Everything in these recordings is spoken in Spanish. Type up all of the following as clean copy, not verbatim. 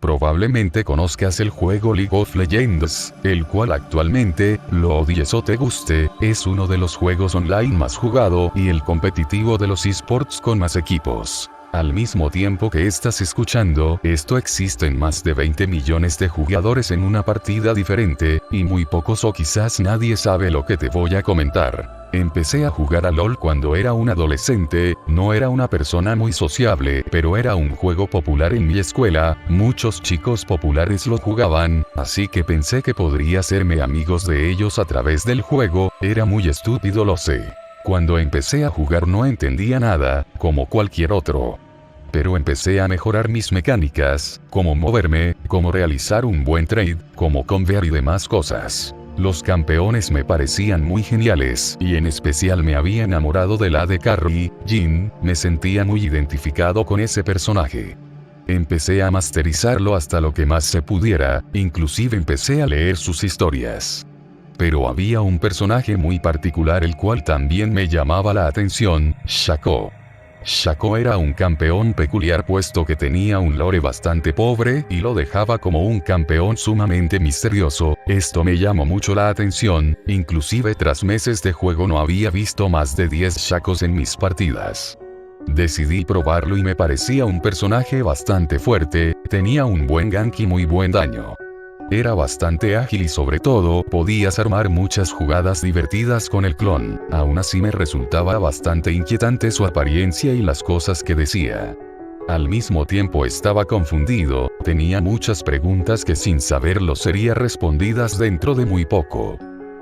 Probablemente conozcas el juego League of Legends, el cual actualmente, lo odies o te guste, es uno de los juegos online más jugado y el competitivo de los esports con más equipos. Al mismo tiempo que estás escuchando esto, existen más de 20 millones de jugadores en una partida diferente, y muy pocos o quizás nadie sabe lo que te voy a comentar. Empecé a jugar a LoL cuando era un adolescente, no era una persona muy sociable, pero era un juego popular en mi escuela, muchos chicos populares lo jugaban, así que pensé que podría hacerme amigos de ellos a través del juego, era muy estúpido, lo sé. Cuando empecé a jugar no entendía nada, como cualquier otro. Pero empecé a mejorar mis mecánicas, cómo moverme, cómo realizar un buen trade, cómo convear y demás cosas. Los campeones me parecían muy geniales, y en especial me había enamorado del AD Carry, Jhin, me sentía muy identificado con ese personaje. Empecé a masterizarlo hasta lo que más se pudiera, inclusive empecé a leer sus historias. Pero había un personaje muy particular el cual también me llamaba la atención, Shaco. Shaco era un campeón peculiar puesto que tenía un lore bastante pobre y lo dejaba como un campeón sumamente misterioso. Esto me llamó mucho la atención, inclusive tras meses de juego no había visto más de 10 Shacos en mis partidas. Decidí probarlo y me parecía un personaje bastante fuerte, tenía un buen gank y muy buen daño. Era bastante ágil y sobre todo podías armar muchas jugadas divertidas con el clon. Aún así me resultaba bastante inquietante su apariencia y las cosas que decía. Al mismo tiempo estaba confundido, tenía muchas preguntas que sin saberlo serían respondidas dentro de muy poco.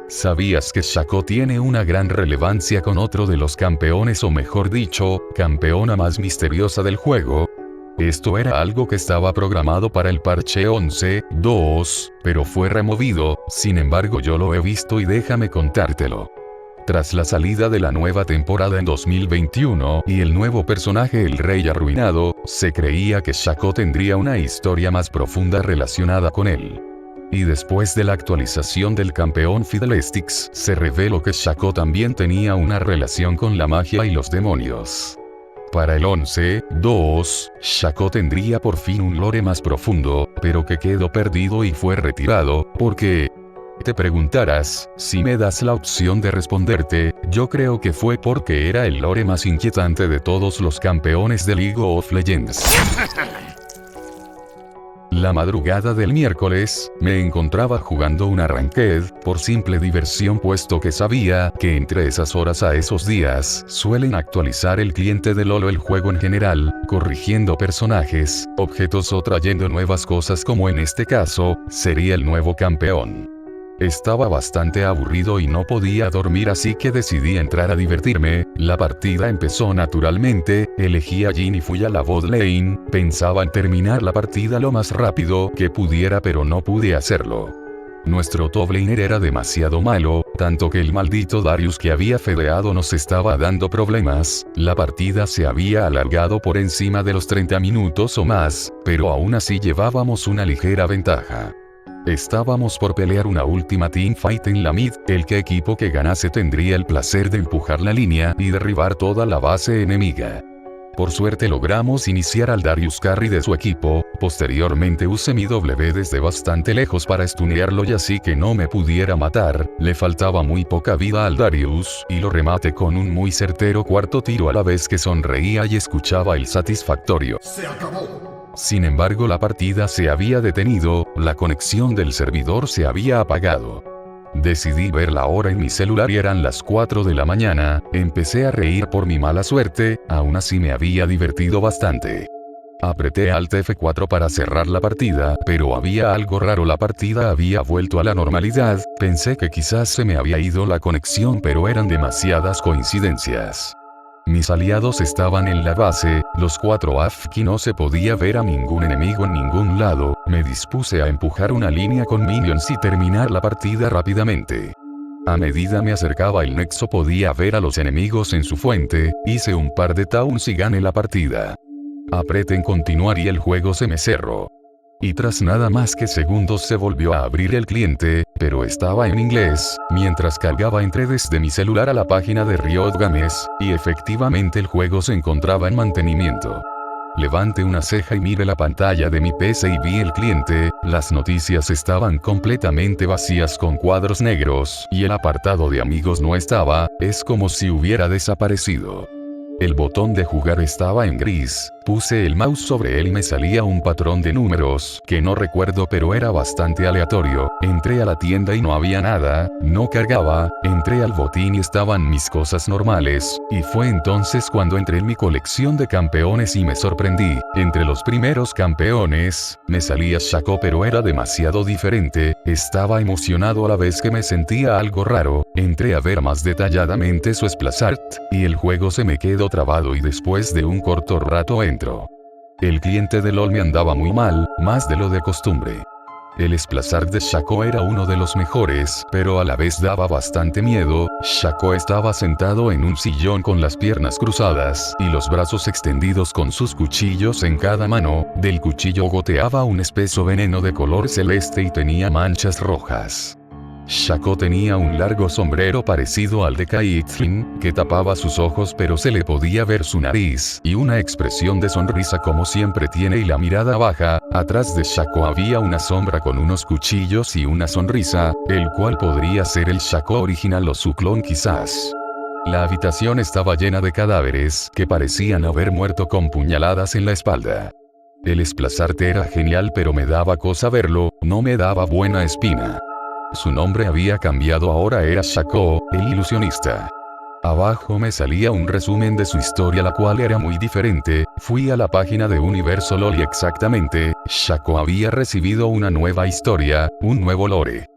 ¿Sabías que Shaco tiene una gran relevancia con otro de los campeones, o mejor dicho, campeona más misteriosa del juego? Esto era algo que estaba programado para el parche 11.2, pero fue removido, sin embargo yo lo he visto y déjame contártelo. Tras la salida de la nueva temporada en 2021 y el nuevo personaje el Rey Arruinado, se creía que Shaco tendría una historia más profunda relacionada con él. Y después de la actualización del campeón Fiddlesticks, se reveló que Shaco también tenía una relación con la magia y los demonios. Para el 11.2, Shaco tendría por fin un lore más profundo, pero que quedó perdido y fue retirado, porque... Te preguntarás, si me das la opción de responderte, yo creo que fue porque era el lore más inquietante de todos los campeones de League of Legends. La madrugada del miércoles, me encontraba jugando una ranked, por simple diversión puesto que sabía que entre esas horas a esos días, suelen actualizar el cliente de LoL o el juego en general, corrigiendo personajes, objetos o trayendo nuevas cosas como en este caso, sería el nuevo campeón. Estaba bastante aburrido y no podía dormir, así que decidí entrar a divertirme. La partida empezó naturalmente, elegí a Jhin y fui a la bot lane, pensaba en terminar la partida lo más rápido que pudiera pero no pude hacerlo. Nuestro top laner era demasiado malo, tanto que el maldito Darius que había fedeado nos estaba dando problemas, la partida se había alargado por encima de los 30 minutos o más, pero aún así llevábamos una ligera ventaja. Estábamos por pelear una última teamfight en la mid, el que equipo que ganase tendría el placer de empujar la línea y derribar toda la base enemiga. Por suerte logramos iniciar al Darius carry de su equipo, posteriormente usé mi W desde bastante lejos para stunearlo y así que no me pudiera matar, le faltaba muy poca vida al Darius y lo rematé con un muy certero cuarto tiro a la vez que sonreía y escuchaba el satisfactorio "Se acabó". Sin embargo la partida se había detenido, la conexión del servidor se había apagado. Decidí ver la hora en mi celular y eran las 4 de la mañana, empecé a reír por mi mala suerte, aún así me había divertido bastante. Apreté Alt F4 para cerrar la partida, pero había algo raro, la partida había vuelto a la normalidad, pensé que quizás se me había ido la conexión pero eran demasiadas coincidencias. Mis aliados estaban en la base, los 4 AFK y no se podía ver a ningún enemigo en ningún lado, me dispuse a empujar una línea con minions y terminar la partida rápidamente. A medida me acercaba el nexo podía ver a los enemigos en su fuente, hice un par de taunts y gané la partida. Apreté en continuar y el juego se me cerró. Y tras nada más que segundos se volvió a abrir el cliente, pero estaba en inglés, mientras cargaba entré desde mi celular a la página de Riot Games, y efectivamente el juego se encontraba en mantenimiento. Levanté una ceja y miré la pantalla de mi PC y vi el cliente, las noticias estaban completamente vacías con cuadros negros, y el apartado de amigos no estaba, es como si hubiera desaparecido. El botón de jugar estaba en gris, puse el mouse sobre él y me salía un patrón de números, que no recuerdo pero era bastante aleatorio. Entré a la tienda y no había nada, no cargaba, entré al botín y estaban mis cosas normales, y fue entonces cuando entré en mi colección de campeones y me sorprendí. Entre los primeros campeones, me salía Shaco pero era demasiado diferente, estaba emocionado a la vez que me sentía algo raro, entré a ver más detalladamente su splash art, y el juego se me quedó trabado y después de un corto rato entro. El cliente de LOL me andaba muy mal, más de lo de costumbre. El splash art de Shaco era uno de los mejores, pero a la vez daba bastante miedo. Shaco estaba sentado en un sillón con las piernas cruzadas y los brazos extendidos con sus cuchillos en cada mano. Del cuchillo goteaba un espeso veneno de color celeste y tenía manchas rojas. Shaco tenía un largo sombrero parecido al de Caitlyn, que tapaba sus ojos pero se le podía ver su nariz, y una expresión de sonrisa como siempre tiene y la mirada baja. Atrás de Shaco había una sombra con unos cuchillos y una sonrisa, el cual podría ser el Shaco original o su clon quizás. La habitación estaba llena de cadáveres que parecían haber muerto con puñaladas en la espalda. El splash art era genial pero me daba cosa verlo, no me daba buena espina. Su nombre había cambiado, ahora era Shaco, el ilusionista. Abajo me salía un resumen de su historia, la cual era muy diferente. Fui a la página de Universo LOL y exactamente, Shaco había recibido una nueva historia, un nuevo lore.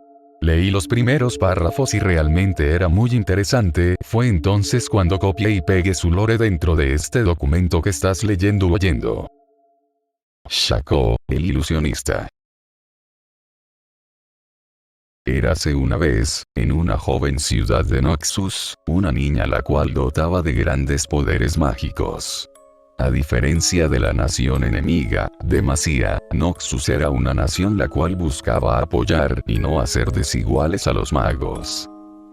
Leí los primeros párrafos y realmente era muy interesante. Fue entonces cuando copié y pegué su lore dentro de este documento que estás leyendo o oyendo. Shaco, el ilusionista. Érase una vez, en una joven ciudad de Noxus, una niña la cual dotaba de grandes poderes mágicos. A diferencia de la nación enemiga, Demacia, Noxus era una nación la cual buscaba apoyar y no hacer desiguales a los magos.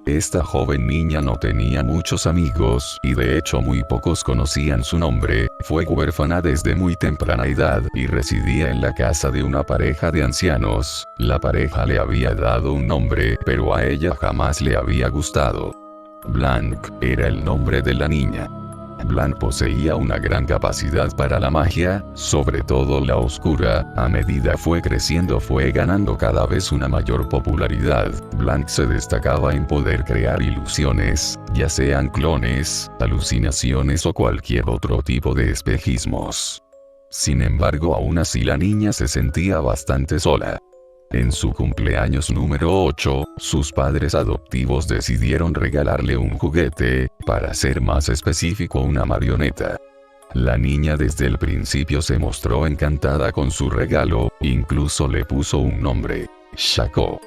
Esta joven niña no tenía muchos amigos, y de hecho muy pocos conocían su nombre. Fue huérfana desde muy temprana edad, y residía en la casa de una pareja de ancianos. La pareja le había dado un nombre, pero a ella jamás le había gustado. Blanc era el nombre de la niña. Blanc poseía una gran capacidad para la magia, sobre todo la oscura. A medida fue creciendo fue ganando cada vez una mayor popularidad. Blanc se destacaba en poder crear ilusiones, ya sean clones, alucinaciones o cualquier otro tipo de espejismos. Sin embargo, aún así la niña se sentía bastante sola. En su cumpleaños número 8, sus padres adoptivos decidieron regalarle un juguete, para ser más específico una marioneta. La niña desde el principio se mostró encantada con su regalo, incluso le puso un nombre, Shaco.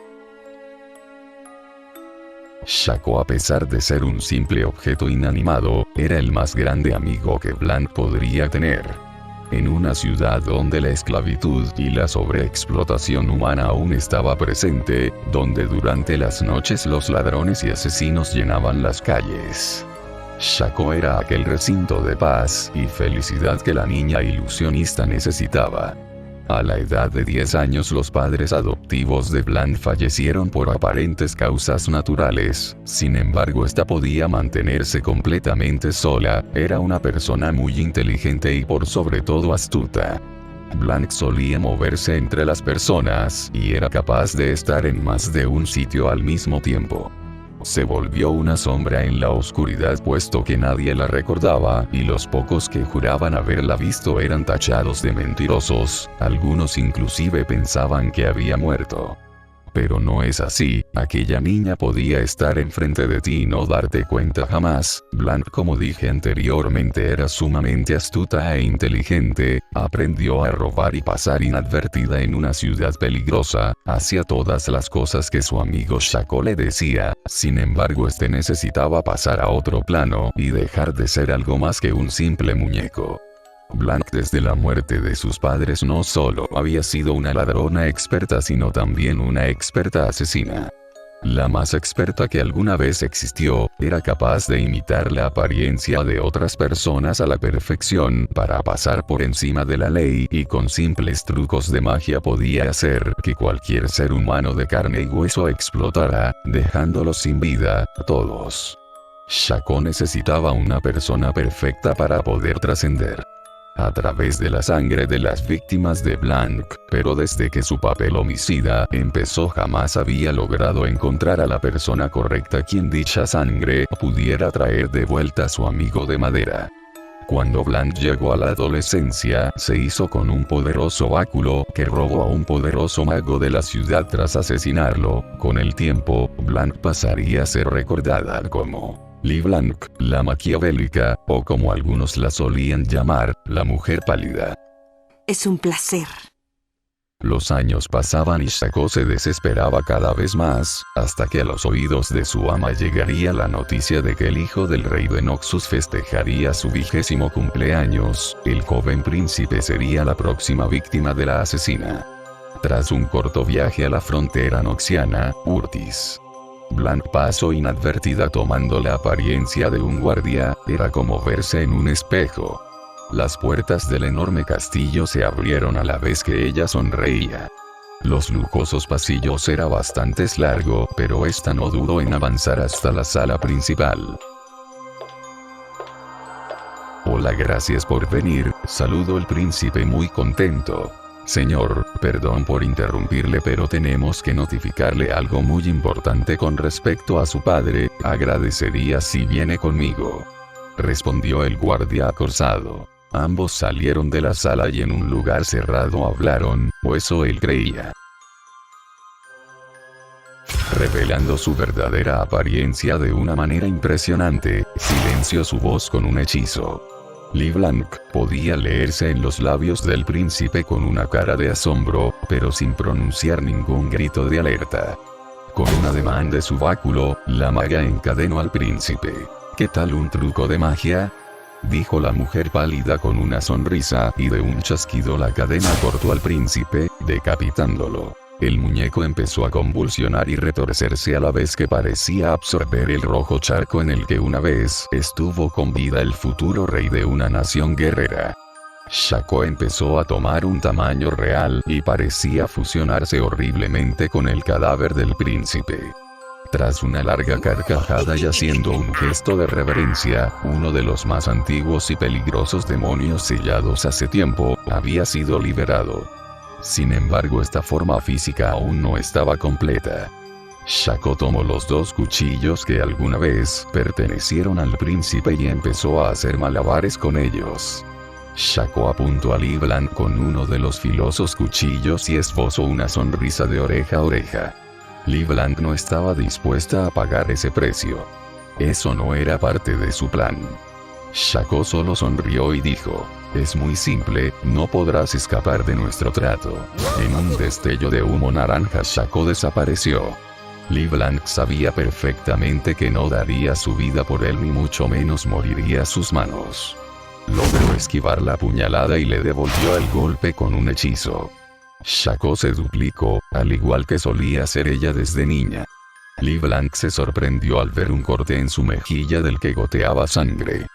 Shaco, a pesar de ser un simple objeto inanimado, era el más grande amigo que Blanc podría tener. En una ciudad donde la esclavitud y la sobreexplotación humana aún estaba presente, donde durante las noches los ladrones y asesinos llenaban las calles. Shaco era aquel recinto de paz y felicidad que la niña ilusionista necesitaba. A la edad de 10 años los padres adoptivos de Blanc fallecieron por aparentes causas naturales, sin embargo esta podía mantenerse completamente sola, era una persona muy inteligente y por sobre todo astuta. Blanc solía moverse entre las personas y era capaz de estar en más de un sitio al mismo tiempo. Se volvió una sombra en la oscuridad puesto que nadie la recordaba, y los pocos que juraban haberla visto eran tachados de mentirosos, algunos inclusive pensaban que había muerto. Pero no es así, aquella niña podía estar enfrente de ti y no darte cuenta jamás. Blanc, como dije anteriormente, era sumamente astuta e inteligente, aprendió a robar y pasar inadvertida en una ciudad peligrosa, hacía todas las cosas que su amigo Shaco le decía, sin embargo este necesitaba pasar a otro plano y dejar de ser algo más que un simple muñeco. Blanc desde la muerte de sus padres no solo había sido una ladrona experta sino también una experta asesina. la más experta que alguna vez existió, era capaz de imitar la apariencia de otras personas a la perfección para pasar por encima de la ley y con simples trucos de magia podía hacer que cualquier ser humano de carne y hueso explotara, dejándolos sin vida, a todos. Shaco necesitaba una persona perfecta para poder trascender a través de la sangre de las víctimas de Blanc, pero desde que su papel homicida empezó jamás había logrado encontrar a la persona correcta quien dicha sangre pudiera traer de vuelta a su amigo de madera. Cuando Blanc llegó a la adolescencia, se hizo con un poderoso báculo que robó a un poderoso mago de la ciudad tras asesinarlo. Con el tiempo, Blanc pasaría a ser recordada como Li Blanc, la maquiavélica, o como algunos la solían llamar, la mujer pálida. Es un placer. Los años pasaban y Shaco se desesperaba cada vez más, hasta que a los oídos de su ama llegaría la noticia de que el hijo del rey de Noxus festejaría su 20º cumpleaños. El joven príncipe sería la próxima víctima de la asesina. Tras un corto viaje a la frontera noxiana, Urtis Blanc pasó inadvertida tomando la apariencia de un guardia, era como verse en un espejo. Las puertas del enorme castillo se abrieron a la vez que ella sonreía. Los lujosos pasillos era bastante largo, pero esta no dudó en avanzar hasta la sala principal. Hola, gracias por venir, saludó el príncipe muy contento. Señor, perdón por interrumpirle, pero tenemos que notificarle algo muy importante con respecto a su padre, agradecería si viene conmigo. Respondió el guardia acorsado. Ambos salieron de la sala y en un lugar cerrado hablaron, o eso él creía. Revelando su verdadera apariencia de una manera impresionante, silenció su voz con un hechizo. Li Blanc podía leerse en los labios del príncipe con una cara de asombro, pero sin pronunciar ningún grito de alerta. Con un ademán de su báculo, la maga encadenó al príncipe. ¿Qué tal un truco de magia?, dijo la mujer pálida con una sonrisa, y de un chasquido la cadena cortó al príncipe, decapitándolo. El muñeco empezó a convulsionar y retorcerse a la vez que parecía absorber el rojo charco en el que una vez estuvo con vida el futuro rey de una nación guerrera. Shaco empezó a tomar un tamaño real y parecía fusionarse horriblemente con el cadáver del príncipe. Tras una larga carcajada y haciendo un gesto de reverencia, uno de los más antiguos y peligrosos demonios sellados hace tiempo, había sido liberado. Sin embargo, esta forma física aún no estaba completa. Shaco tomó los 2 cuchillos que alguna vez pertenecieron al príncipe y empezó a hacer malabares con ellos. Shaco apuntó a Li Blanc con uno de los filosos cuchillos y esbozó una sonrisa de oreja a oreja. Li Blanc no estaba dispuesta a pagar ese precio. Eso no era parte de su plan. Shaco solo sonrió y dijo: es muy simple, no podrás escapar de nuestro trato. En un destello de humo naranja Shaco desapareció. Li Blanc sabía perfectamente que no daría su vida por él ni mucho menos moriría a sus manos. Logró esquivar la puñalada y le devolvió el golpe con un hechizo. Shaco se duplicó, al igual que solía hacer ella desde niña. Li Blanc se sorprendió al ver un corte en su mejilla del que goteaba sangre.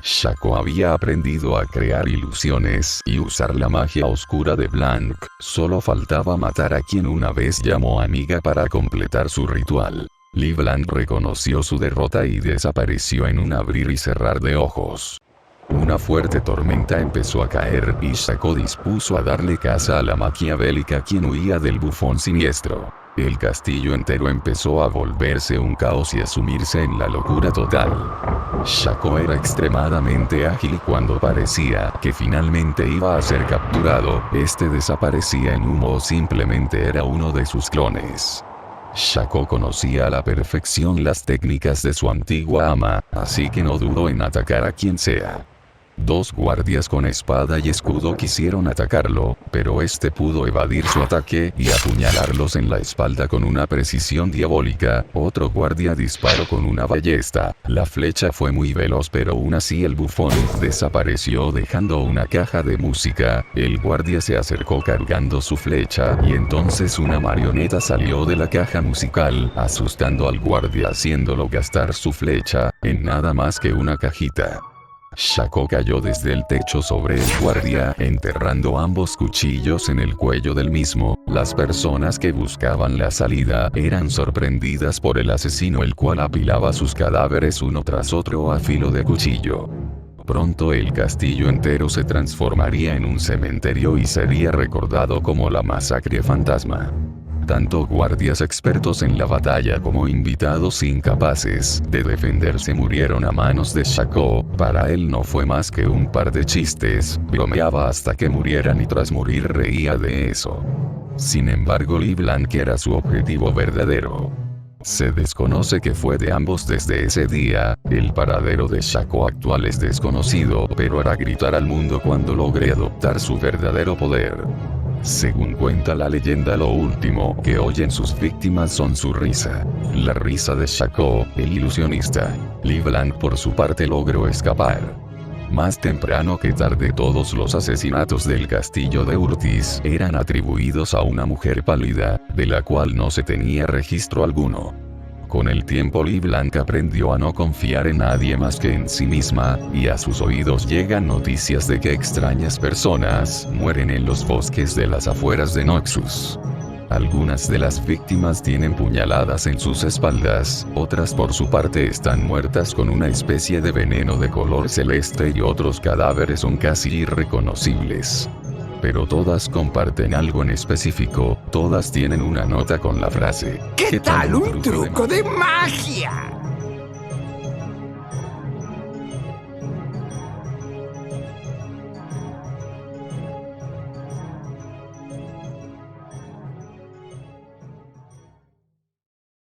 Shaco había aprendido a crear ilusiones y usar la magia oscura de Blanc, solo faltaba matar a quien una vez llamó amiga para completar su ritual. Li Blanc reconoció su derrota y desapareció en un abrir y cerrar de ojos. Una fuerte tormenta empezó a caer y Shaco dispuso a darle caza a la maquiavélica quien huía del bufón siniestro. El castillo entero empezó a volverse un caos y a sumirse en la locura total. Shaco era extremadamente ágil y cuando parecía que finalmente iba a ser capturado, este desaparecía en humo o simplemente era uno de sus clones. Shaco conocía a la perfección las técnicas de su antigua ama, así que no dudó en atacar a quien sea. Dos guardias con espada y escudo quisieron atacarlo, pero este pudo evadir su ataque y apuñalarlos en la espalda con una precisión diabólica. Otro guardia disparó con una ballesta. La flecha fue muy veloz, pero aún así el bufón desapareció dejando una caja de música. El guardia se acercó cargando su flecha y entonces una marioneta salió de la caja musical, asustando al guardia haciéndolo gastar su flecha en nada más que una cajita. Shaco cayó desde el techo sobre el guardia, enterrando ambos cuchillos en el cuello del mismo. Las personas que buscaban la salida eran sorprendidas por el asesino, el cual apilaba sus cadáveres uno tras otro a filo de cuchillo. Pronto el castillo entero se transformaría en un cementerio y sería recordado como la masacre fantasma. Tanto guardias expertos en la batalla como invitados incapaces de defenderse murieron a manos de Shaco. Para él no fue más que un par de chistes, bromeaba hasta que murieran y tras morir reía de eso. Sin embargo, LeBlanc era su objetivo verdadero. Se desconoce qué fue de ambos desde ese día. El paradero de Shaco actual es desconocido, pero hará gritar al mundo cuando logre adoptar su verdadero poder. Según cuenta la leyenda, lo último que oyen sus víctimas son su risa. La risa de Shaco, el ilusionista. LeBlanc por su parte logró escapar. Más temprano que tarde todos los asesinatos del castillo de Urtis eran atribuidos a una mujer pálida, de la cual no se tenía registro alguno. Con el tiempo LeBlanc aprendió a no confiar en nadie más que en sí misma, y a sus oídos llegan noticias de que extrañas personas mueren en los bosques de las afueras de Noxus. Algunas de las víctimas tienen puñaladas en sus espaldas, otras por su parte están muertas con una especie de veneno de color celeste y otros cadáveres son casi irreconocibles. Pero todas comparten algo en específico, todas tienen una nota con la frase: ¿Qué tal un truco de magia?